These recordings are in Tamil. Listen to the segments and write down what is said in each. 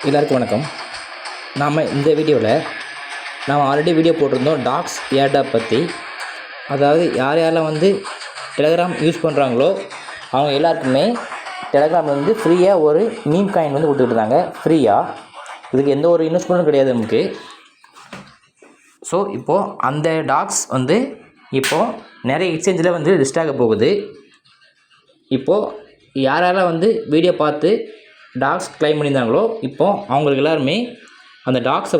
எல்லாருக்கும் வணக்கம். நாம் இந்த வீடியோவில் நாம் ஆல்ரெடி வீடியோ போட்டிருந்தோம் டாக்ஸ் ஏர்டாப் பற்றி. அதாவது யார் யாரெல்லாம் டெலகிராம் யூஸ் பண்ணுறாங்களோ அவங்க எல்லாருக்குமே டெலகிராம் ஃப்ரீயாக ஒரு மீம் காயின் கொடுத்துட்ருந்தாங்க ஃப்ரீயாக. இதுக்கு எந்த ஒரு இன்வெஸ்ட்மெண்ட்டும் கிடையாது நமக்கு. ஸோ இப்போது அந்த டாக்ஸ் இப்போது நிறைய எக்ஸ்சேஞ்சில் லிஸ்ட் ஆக போகுது. இப்போது யாரெல்லாம் வீடியோ பார்த்து டாக்ஸ் கிளைம் பண்ணியிருந்தாங்களோ இப்போது அவங்களுக்கு எல்லாருமே அந்த டாக்ஸை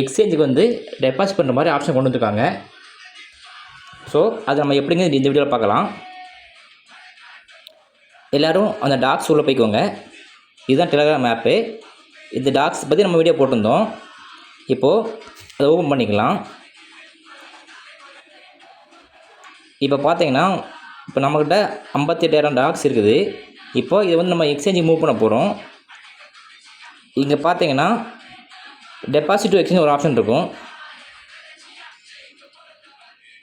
எக்ஸ்சேஞ்சுக்கு டெபாசிட் பண்ணுற மாதிரி ஆப்ஷன் கொண்டு வந்துருக்காங்க. ஸோ அது நம்ம எப்படிங்க இந்த வீடியோவில் பார்க்கலாம். எல்லோரும் அந்த டாக்ஸ் உள்ளே போய்க்கோங்க. இதுதான் டெலகிராம் ஆப்பு. இந்த டாக்ஸ் பற்றி நம்ம வீடியோ போட்டிருந்தோம். இப்போது அதை ஓப்பன் பண்ணிக்கலாம். இப்போ பார்த்தீங்கன்னா இப்போ நம்மக்கிட்ட 58,000 டாக்ஸ் இருக்குது. இப்போது இதை நம்ம எக்ஸ்சேஞ்சுக்கு மூவ் பண்ண போகிறோம். இங்கே பார்த்தீங்கன்னா டெபாசிட் டு எக்ஸ்சேஞ்ச் ஒரு ஆப்ஷன் இருக்கும்.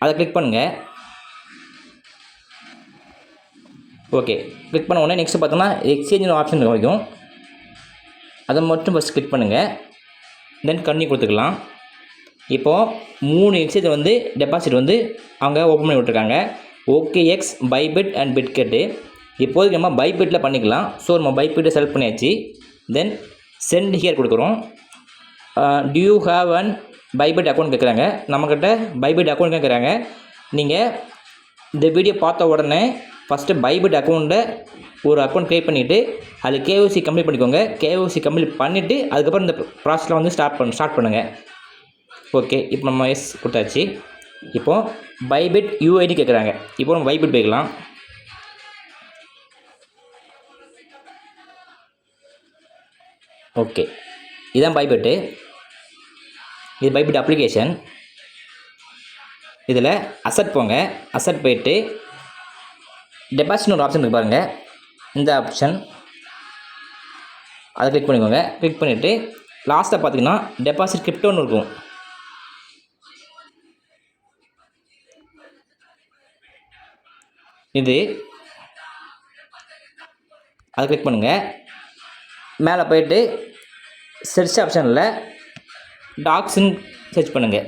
அதை கிளிக் பண்ணுங்கள். ஓகே, கிளிக் பண்ண உடனே நெக்ஸ்ட்டு பார்த்தோன்னா எக்ஸ்சேஞ்ச் ஆப்ஷன் வைக்கும். அதை மட்டும் ஃபஸ்ட் கிளிக் பண்ணுங்கள். தென் கன்னியூ கொடுத்துக்கலாம். இப்போது 3 எக்ஸ்சேஞ்ச் டெபாசிட் அவங்க ஓப்பன் பண்ணி விட்ருக்காங்க. OKX, Bybit and Bitget. இப்போதைக்கு நம்ம பைபிட்டில் பண்ணிக்கலாம். ஸோ நம்ம பைபிட்டை செலக்ட் பண்ணியாச்சு. தென் சென்ட் ஹியர் கொடுக்குறோம். Do you have an Bybit account கேட்குறாங்க. நம்மக்கிட்ட பைபிட் அக்கௌண்ட் கேட்குறாங்க. நீங்கள் இந்த வீடியோ பார்த்த உடனே ஃபஸ்ட்டு பைபிட் அக்கௌண்ட்டை ஒரு அக்கௌண்ட் க்ரியேட் பண்ணிவிட்டு அது KYC கம்ப்ளீட் பண்ணிக்கோங்க. KYC கம்ப்ளீட் பண்ணிவிட்டு அதுக்கப்புறம் இந்த ப்ராசஸில் ஸ்டார்ட் பண்ணுங்கள். ஓகே, இப்போ நம்ம எஸ் கொடுத்தாச்சு. இப்போது பைபிட் UID கேட்குறாங்க. இப்போ நம்ம பைபிட் போய்க்கலாம். ஓகே, இதுதான் பைபிட்டு. இது பைபிட் அப்ளிகேஷன். இதில் அசட் போங்க. அசட் போய்ட்டு டெபாசிட்னு ஒரு ஆப்ஷன் இருக்குது பாருங்கள். இந்த ஆப்ஷன் அதை கிளிக் பண்ணிக்கோங்க. கிளிக் பண்ணிவிட்டு லாஸ்ட்டாக பார்த்தீங்கன்னா டெபாசிட் கிரிப்டோன்னு இருக்கும். இது அதை கிளிக் பண்ணுங்கள். மேலே போய்ட்டு சர்ச் ஆப்ஷனில் டாக்ஸ்ன்னு சர்ச் பண்ணுங்கள்.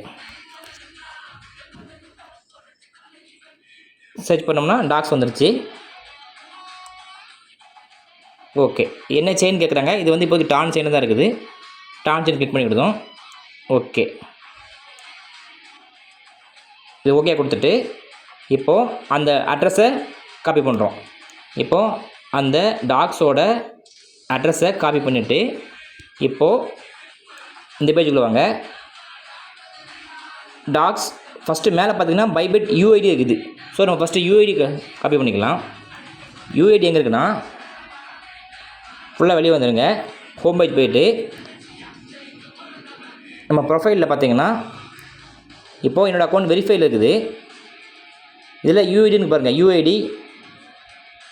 சர்ச் பண்ணோம்னா டாக்ஸ் வந்துருச்சு. ஓகே, என்ன செயின் கேட்குறாங்க. இது இப்போது டான் செயின் தான் இருக்குது. டான் செயின் கிளிக் பண்ணி விடுதோம். ஓகே, இது ஓகே கொடுத்துட்டு இப்போது அந்த அட்ரஸை காப்பி பண்ணுறோம். இப்போது அந்த டாக்ஸோட அட்ரஸை காப்பி பண்ணிவிட்டு இப்போது இந்த பேஜுக்குள்ளே வாங்க. டாக்ஸ் ஃபஸ்ட்டு மேலே பார்த்தீங்கன்னா பைபிட் UID இருக்குது. ஸோ நம்ம ஃபஸ்ட்டு UID காப்பி பண்ணிக்கலாம். UID எங்கே இருக்குன்னா ஃபுல்லாக வெளியே வந்துடுங்க. ஹோம் பேஜ் போய்ட்டு நம்ம ப்ரொஃபைலில் பார்த்தீங்கன்னா இப்போது என்னோடய அக்கௌண்ட் வெரிஃபைல் இருக்குது. இதில் UIDன்னு பாருங்கள். UID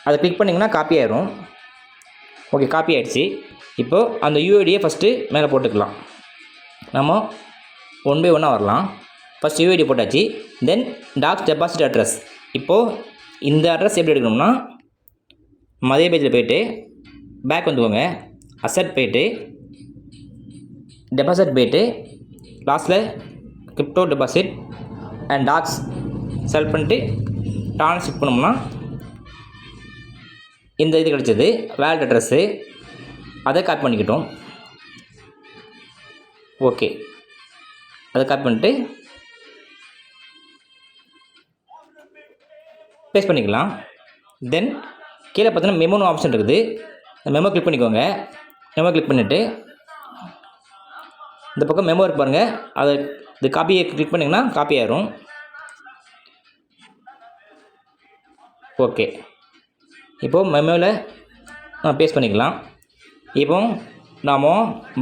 அதை கிளிக் பண்ணிங்கன்னா காப்பி ஆயிரும். ஓகே, காப்பி ஆகிடுச்சு. இப்போது அந்த UIDயை ஃபஸ்ட்டு மேலே போட்டுக்கலாம். நம்ம 1 by 1 வரலாம். ஃபஸ்ட் UID போட்டாச்சு. Then tax deposit address. இப்போது இந்த அட்ரஸ் எப்படி எடுக்கணும்னா அதே பேஜில் போய்ட்டு பேக் வந்துக்கோங்க. அசட் போய்ட்டு டெபாசிட் போய்ட்டு லாஸ்ட்டில் crypto deposit and tax select பண்ணிட்டு ட்ரான்ஸ்ஃபர் பண்ணோம்னா இந்த இது கிடச்சது வேலட் அட்ரஸ்ஸு. அதை காப்பி பண்ணிக்கிட்டோம். ஓகே, அதை காப்பி பண்ணிட்டு பேஸ்ட் பண்ணிக்கலாம். தென் கீழே பார்த்தீங்கன்னா மெமோன்னு ஆப்ஷன் இருக்குது. மெமோ கிளிக் பண்ணிக்கோங்க. மெமோ கிளிக் பண்ணிவிட்டு இந்த பக்கம் மெமோ இருக்கு பாருங்கள். அதை இது காப்பியை கிளிக் பண்ணிங்கன்னா காப்பி ஆயிரும். ஓகே, இப்போது மெமோவில் பேஸ்ட் பண்ணிக்கலாம். இப்போ நாம்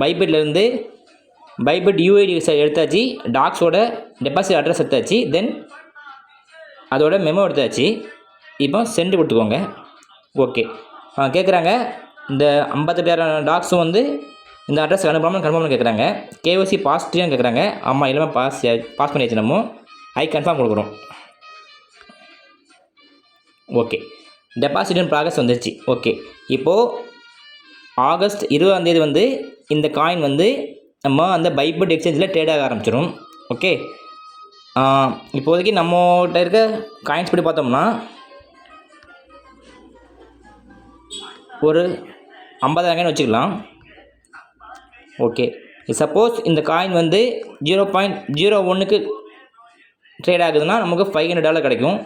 பைபிட்லேருந்து பைபிட் UID எடுத்தாச்சு. டாக்ஸோட டெபாசிட் அட்ரஸ் எடுத்தாச்சு. தென் அதோட மெமோ எடுத்தாச்சு. இப்போ சென்ட் கொடுத்துக்கோங்க. ஓகே, கேட்குறாங்க இந்த 58,000 டாக்ஸும் இந்த அட்ரஸ் அனுப்பாமல் கன்ஃபார்ம் கேட்குறாங்க. KYC பாசிட்டிவ்னு கேட்குறாங்க. ஆமாம், எல்லாமே பாஸ் பண்ணியாச்சு. நம்ம கன்ஃபார்ம் கொடுக்குறோம். ஓகே, டெபாசிட் இன் ப்ராக்ரஸ் வந்துருச்சு. ஓகே, இப்போது ஆகஸ்ட் 20ஆம் தேதி இந்த காயின் வந்து நம்ம அந்த பைபிட் எக்ஸ்சேஞ்சில் ட்ரேட் ஆக ஆரம்பிச்சிடும். ஓகே, இப்போதைக்கு நம்மகிட்ட இருக்க காயின்ஸ் படி பார்த்தோம்னா ஒரு 50,000 காயின் வச்சுக்கலாம். ஓகே, சப்போஸ் இந்த காயின் வந்து 0.01க்கு ட்ரேட் ஆகுதுன்னா நமக்கு $500 கிடைக்கும்.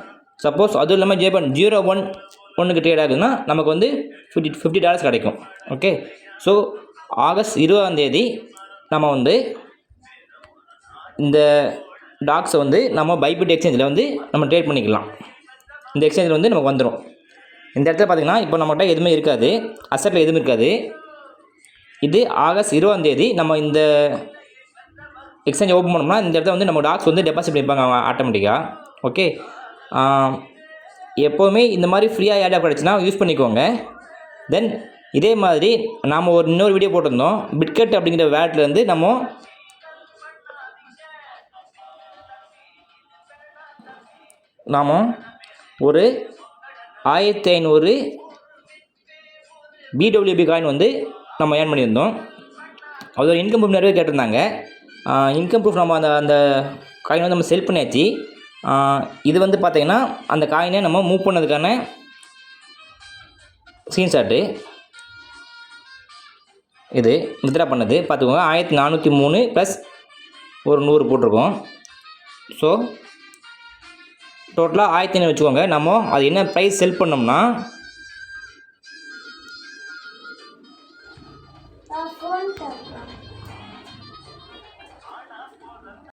சப்போஸ் அதுவும் இல்லாமல் 0.01க்கு ட்ரேட் ஆகுதுன்னா நமக்கு வந்து $50 கிடைக்கும். ஓகே, ஸோ ஆகஸ்ட் 20 நம்ம வந்து இந்த டாக்ஸை வந்து நம்ம பைபிட் எக்ஸ்சேஞ்சில் வந்து நம்ம ட்ரேட் பண்ணிக்கலாம். இந்த எக்ஸ்சேஞ்சில் வந்து நமக்கு வந்துடும். இந்த இடத்துல பார்த்திங்கன்னா இப்போ நம்மகிட்ட எதுவுமே இருக்காது, அசட்டில் எதுவுமே இருக்காது. இது ஆகஸ்ட் 20 நம்ம இந்த எக்ஸ்சேஞ்ச் ஓப்பன் பண்ணோம்னா இந்த இடத்துல வந்து நம்ம டாக்ஸ் வந்து டெபாசிட் பண்ணிப்பாங்க ஆட்டோமேட்டிக்காக. ஓகே, எப்போவுமே இந்த மாதிரி ஃப்ரீயாக ஏர்டாப் கிடச்சுன்னா யூஸ் பண்ணிக்கோங்க. தென் இதே மாதிரி நாம் இன்னொரு வீடியோ போட்டிருந்தோம். பிட்கட் அப்படிங்கிற வேலட்லேருந்து நாம் ஒரு 1500 BWB காயின் வந்து நம்ம ஏர்ன் பண்ணியிருந்தோம். அது ஒரு இன்கம் ப்ரூஃப் நிறைய கேட்டிருந்தாங்க. இன்கம் ப்ரூஃப் நம்ம அந்த காயின் வந்து நம்ம செல் பண்ணியாச்சு. இது வந்து பார்த்திங்கன்னா அந்த காயினை நம்ம மூவ் பண்ணதுக்கான ஸ்க்ரீன்ஷாட்டு. இது வித்ட்ரா பண்ணது பார்த்துக்கோங்க. 1403 ப்ளஸ் ஒரு 100 போட்டிருக்கோம். ஸோ டோட்டலாக 1500 வச்சுக்கோங்க. நம்ம அது என்ன ப்ரைஸ் செல் பண்ணோம்னா